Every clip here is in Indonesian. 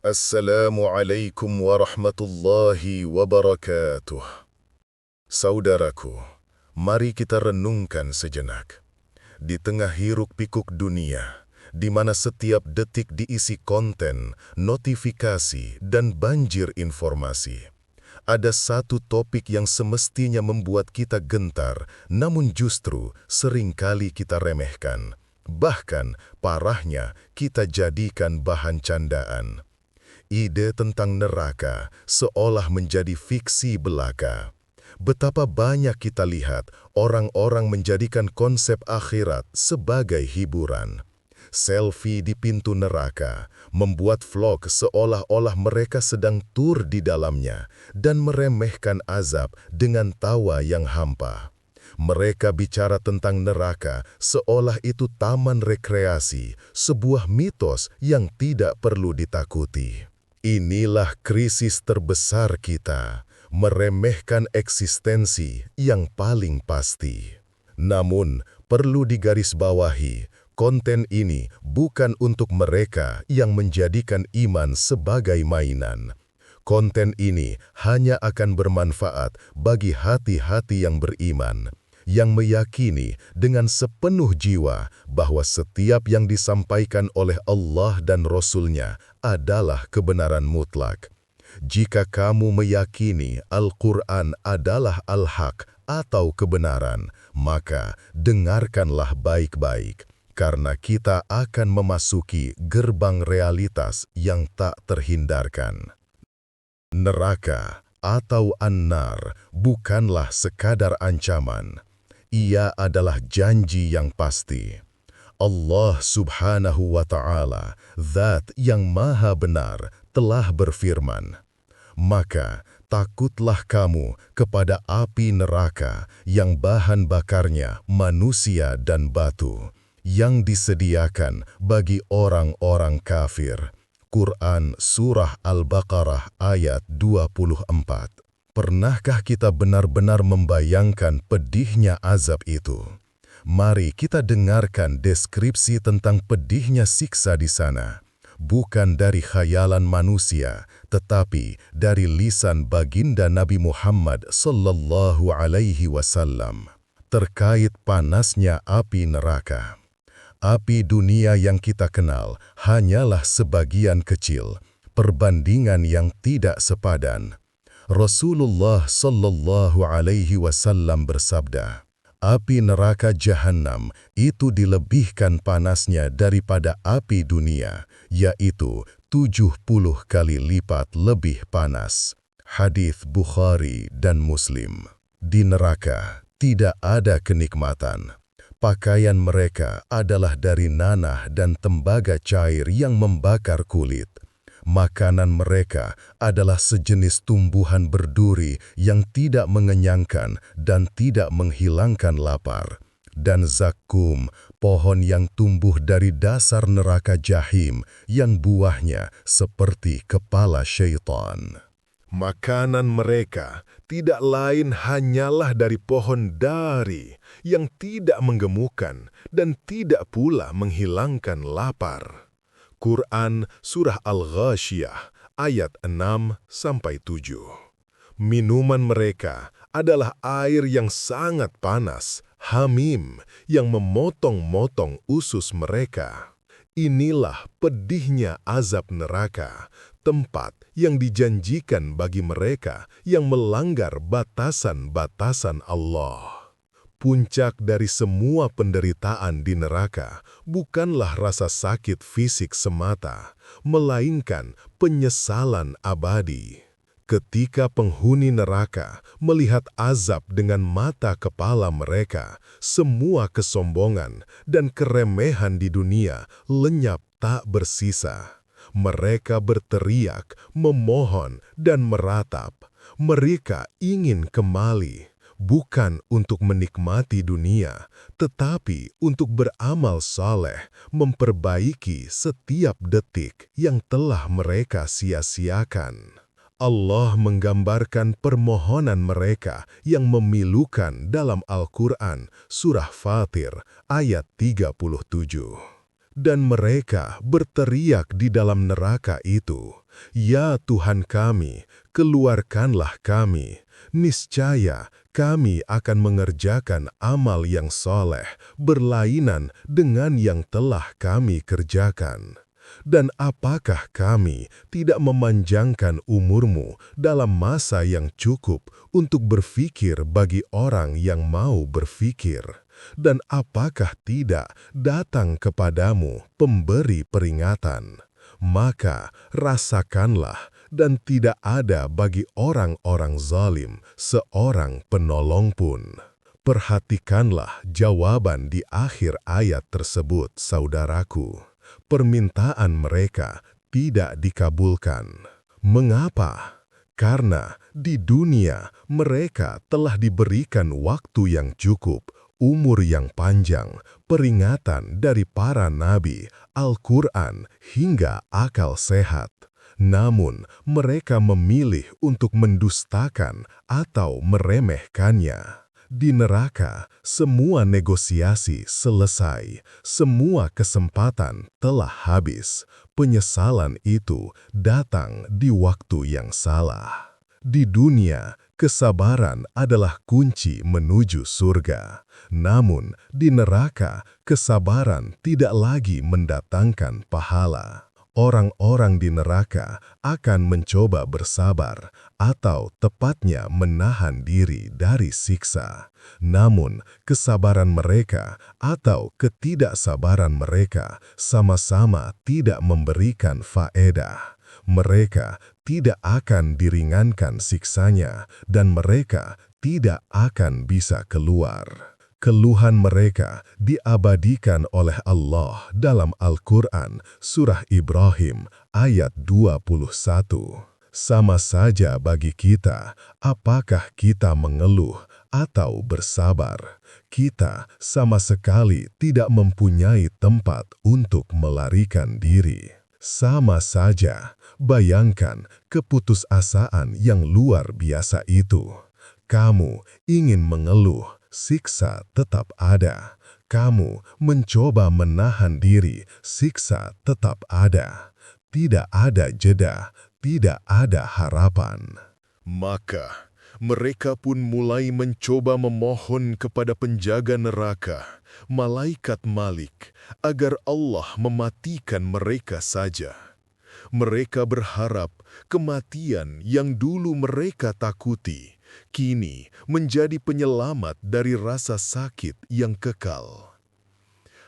Assalamualaikum warahmatullahi wabarakatuh. Saudaraku, mari kita renungkan sejenak. Di tengah hiruk-pikuk dunia, di mana setiap detik diisi konten, notifikasi, dan banjir informasi, ada satu topik yang semestinya membuat kita gentar, namun justru seringkali kita remehkan. Bahkan, parahnya, kita jadikan bahan candaan. Ide tentang neraka seolah menjadi fiksi belaka. Betapa banyak kita lihat orang-orang menjadikan konsep akhirat sebagai hiburan. Selfie di pintu neraka, membuat vlog seolah-olah mereka sedang tur di dalamnya, dan meremehkan azab dengan tawa yang hampa. Mereka bicara tentang neraka seolah itu taman rekreasi, sebuah mitos yang tidak perlu ditakuti. Inilah krisis terbesar kita, meremehkan eksistensi yang paling pasti. Namun, perlu digarisbawahi, konten ini bukan untuk mereka yang menjadikan iman sebagai mainan. Konten ini hanya akan bermanfaat bagi hati-hati yang beriman, yang meyakini dengan sepenuh jiwa bahwa setiap yang disampaikan oleh Allah dan Rasul-Nya adalah kebenaran mutlak. Jika kamu meyakini Al-Quran adalah al-haq atau kebenaran, maka dengarkanlah baik-baik, karena kita akan memasuki gerbang realitas yang tak terhindarkan. Neraka atau an-nar bukanlah sekadar ancaman. Ia adalah janji yang pasti. Allah Subhanahu wa Ta'ala, Zat yang Maha Benar, telah berfirman, "Maka takutlah kamu kepada api neraka yang bahan bakarnya manusia dan batu, yang disediakan bagi orang-orang kafir." Quran Surah Al-Baqarah ayat 24. Pernahkah kita benar-benar membayangkan pedihnya azab itu? Mari kita dengarkan deskripsi tentang pedihnya siksa di sana. Bukan dari khayalan manusia, tetapi dari lisan baginda Nabi Muhammad sallallahu alaihi wasallam. Terkait panasnya api neraka. Api dunia yang kita kenal hanyalah sebagian kecil, perbandingan yang tidak sepadan. Rasulullah sallallahu alaihi wasallam bersabda, api neraka Jahannam itu dilebihkan panasnya daripada api dunia, yaitu 70 kali lipat lebih panas. Hadits Bukhari dan Muslim. Di neraka tidak ada kenikmatan. Pakaian mereka adalah dari nanah dan tembaga cair yang membakar kulit. Makanan mereka adalah sejenis tumbuhan berduri yang tidak mengenyangkan dan tidak menghilangkan lapar. Dan zakum, pohon yang tumbuh dari dasar neraka Jahim yang buahnya seperti kepala syaitan. Makanan mereka tidak lain hanyalah dari pohon dari yang tidak menggemukkan dan tidak pula menghilangkan lapar. Quran Surah Al-Ghashiyah ayat 6-7. Minuman mereka adalah air yang sangat panas, hamim, yang memotong-motong usus mereka. Inilah pedihnya azab neraka, tempat yang dijanjikan bagi mereka yang melanggar batasan-batasan Allah. Puncak dari semua penderitaan di neraka bukanlah rasa sakit fisik semata, melainkan penyesalan abadi. Ketika penghuni neraka melihat azab dengan mata kepala mereka, semua kesombongan dan keremehan di dunia lenyap tak bersisa. Mereka berteriak, memohon, dan meratap. Mereka ingin kembali. Bukan untuk menikmati dunia, tetapi untuk beramal saleh, memperbaiki setiap detik yang telah mereka sia-siakan. Allah menggambarkan permohonan mereka yang memilukan dalam Al-Quran, Surah Fatir, ayat 37. Dan mereka berteriak di dalam neraka itu, "Ya Tuhan kami, keluarkanlah kami. Niscaya kami akan mengerjakan amal yang soleh berlainan dengan yang telah kami kerjakan. Dan apakah kami tidak memanjangkan umurmu dalam masa yang cukup untuk berfikir bagi orang yang mau berfikir? Dan apakah tidak datang kepadamu pemberi peringatan? Maka rasakanlah, dan tidak ada bagi orang-orang zalim seorang penolong pun." Perhatikanlah jawaban di akhir ayat tersebut, saudaraku. Permintaan mereka tidak dikabulkan. Mengapa? Karena di dunia mereka telah diberikan waktu yang cukup, umur yang panjang, peringatan dari para nabi, Al-Quran, hingga akal sehat. Namun, mereka memilih untuk mendustakan atau meremehkannya. Di neraka, semua negosiasi selesai, semua kesempatan telah habis. Penyesalan itu datang di waktu yang salah. Di dunia, kesabaran adalah kunci menuju surga. Namun, di neraka, kesabaran tidak lagi mendatangkan pahala. Orang-orang di neraka akan mencoba bersabar, atau tepatnya menahan diri dari siksa. Namun, kesabaran mereka atau ketidaksabaran mereka sama-sama tidak memberikan faedah. Mereka tidak akan diringankan siksanya, dan mereka tidak akan bisa keluar. Keluhan mereka diabadikan oleh Allah dalam Al-Quran, Surah Ibrahim, ayat 21. Sama saja bagi kita, apakah kita mengeluh atau bersabar. Kita sama sekali tidak mempunyai tempat untuk melarikan diri. Sama saja, bayangkan keputusasaan yang luar biasa itu. Kamu ingin mengeluh, siksa tetap ada. Kamu mencoba menahan diri, siksa tetap ada. Tidak ada jeda, tidak ada harapan. Maka, mereka pun mulai mencoba memohon kepada penjaga neraka, malaikat Malik, agar Allah mematikan mereka saja. Mereka berharap kematian yang dulu mereka takuti kini menjadi penyelamat dari rasa sakit yang kekal.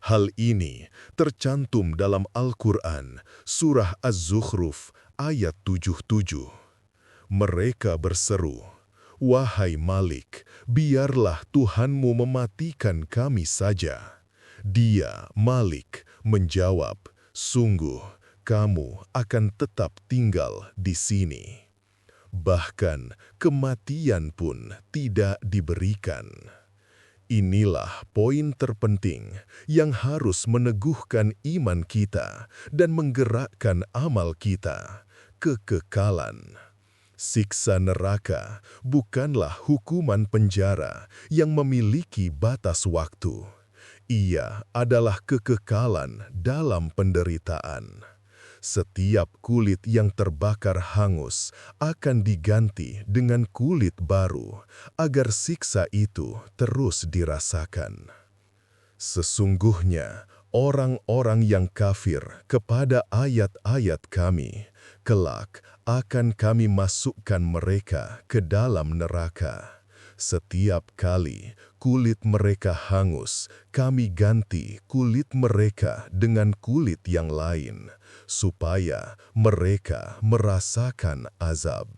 Hal ini tercantum dalam Al-Quran, Surah Az-Zukhruf, ayat 77. Mereka berseru, "Wahai Malik, biarlah Tuhanmu mematikan kami saja." Dia, Malik, menjawab, "Sungguh, kamu akan tetap tinggal di sini." Bahkan kematian pun tidak diberikan. Inilah poin terpenting yang harus meneguhkan iman kita dan menggerakkan amal kita, kekekalan. Siksa neraka bukanlah hukuman penjara yang memiliki batas waktu. Ia adalah kekekalan dalam penderitaan. Setiap kulit yang terbakar hangus akan diganti dengan kulit baru, agar siksa itu terus dirasakan. Sesungguhnya, orang-orang yang kafir kepada ayat-ayat kami, kelak akan kami masukkan mereka ke dalam neraka. Setiap kali kulit mereka hangus, kami ganti kulit mereka dengan kulit yang lain, supaya mereka merasakan azab.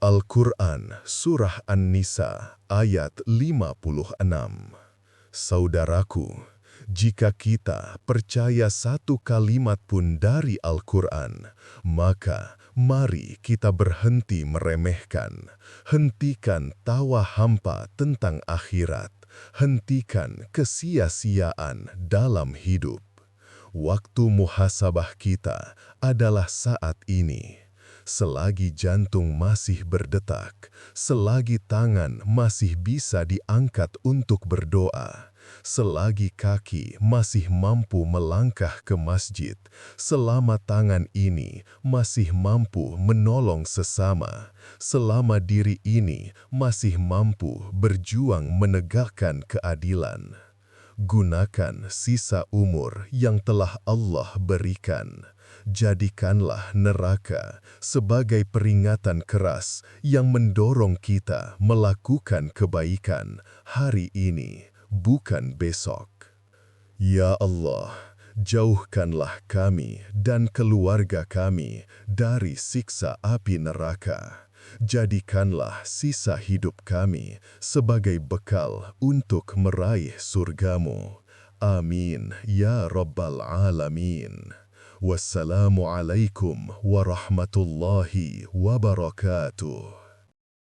Al-Quran, Surah An-Nisa, ayat 56. Saudaraku, jika kita percaya satu kalimat pun dari Al-Quran, maka mari kita berhenti meremehkan. Hentikan tawa hampa tentang akhirat. Hentikan kesia-siaan dalam hidup. Waktu muhasabah kita adalah saat ini. Selagi jantung masih berdetak, selagi tangan masih bisa diangkat untuk berdoa, selagi kaki masih mampu melangkah ke masjid, selama tangan ini masih mampu menolong sesama, selama diri ini masih mampu berjuang menegakkan keadilan. Gunakan sisa umur yang telah Allah berikan. Jadikanlah neraka sebagai peringatan keras yang mendorong kita melakukan kebaikan hari ini, bukan besok. Ya Allah, jauhkanlah kami dan keluarga kami dari siksa api neraka. Jadikanlah sisa hidup kami sebagai bekal untuk meraih surgamu. Amin ya Rabbal Alamin. Wassalamualaikum warahmatullahi wabarakatuh.